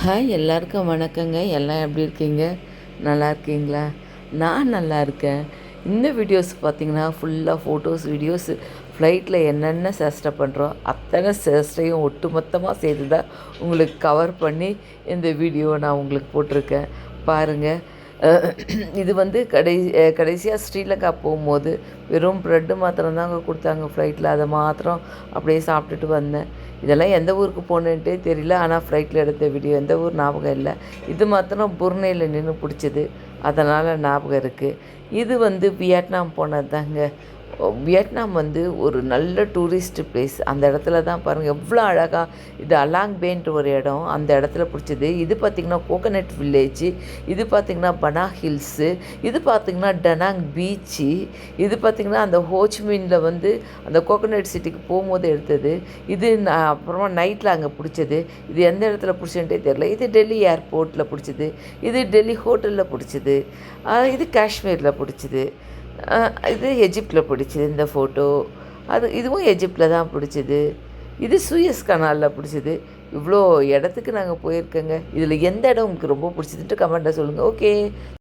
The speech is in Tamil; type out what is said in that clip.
ஹாய் எல்லாருக்கும் வணக்கங்க. எல்லாம் எப்படி இருக்கீங்க? நல்லா இருக்கீங்களா? நான் நல்லா இருக்கேன். இந்த வீடியோஸ் பார்த்திங்கன்னா ஃபுல்லாக ஃபோட்டோஸ் வீடியோஸ் ஃப்ளைட்டில் என்னென்ன சேஷ்டை பண்ணுறோம் அத்தனை சேஷ்டையும் ஒட்டுமொத்தமாக சேர்த்து தான் உங்களுக்கு கவர் பண்ணி இந்த வீடியோவை நான் உங்களுக்கு போட்டிருக்கேன் பாருங்கள். இது வந்து கடைசியாக ஸ்ரீலங்கா போகும்போது வெறும் ப்ரெட்டு மாத்திரம் தாங்க கொடுத்தாங்க ஃப்ளைட்டில். அதை மாத்திரம் அப்படியே சாப்பிட்டுட்டு வந்தேன். இதெல்லாம் எந்த ஊருக்கு போனேன்ட்டே தெரியல. ஆனால் ஃப்ளைட்டில் எடுத்த வீடியோ எந்த ஊர் ஞாபகம் இல்லை. இது மாத்திரம் புர்னேயில் நின்று பிடிச்சது, அதனால் ஞாபகம் இருக்குது. இது வந்து வியட்நாம் போனது தாங்க. வியட்நாம் வந்து ஒரு நல்ல டூரிஸ்ட் பிளேஸ். அந்த இடத்துல தான் பாருங்கள் எவ்வளோ அழகாக. இது அலாங் பேன்ட்டு ஒரு இடம், அந்த இடத்துல பிடிச்சது. இது பார்த்திங்கன்னா கோகனட் வில்லேஜ், இது பார்த்திங்கன்னா பனா ஹில்ஸு, இது பார்த்திங்கன்னா டனாங் பீச்சு, இது பார்த்திங்கன்னா அந்த ஹோச்மினில் வந்து அந்த கோகனட் சிட்டிக்கு போகும்போது எடுத்தது. இது அப்புறமா நைட்டில் அங்கே பிடிச்சது. இது எந்த இடத்துல பிடிச்சதுன்ட்டே தெரில. இது டெல்லி ஏர்போர்ட்டில் பிடிச்சது, இது டெல்லி ஹோட்டலில் பிடிச்சது, இது காஷ்மீரில் பிடிச்சது, இது எஜிப்டில் பிடிச்சது இந்த ஃபோட்டோ. இதுவும் எஜிப்டில் தான் பிடிச்சது. இது சூயஸ் கனாலில் பிடிச்சது. இவ்வளோ இடத்துக்கு நாங்கள் போயிருக்கோங்க. இதில் எந்த இடம் உங்களுக்கு ரொம்ப பிடிச்சதுன்ட்டு கமெண்ட்டில் சொல்லுங்கள். ஓகே.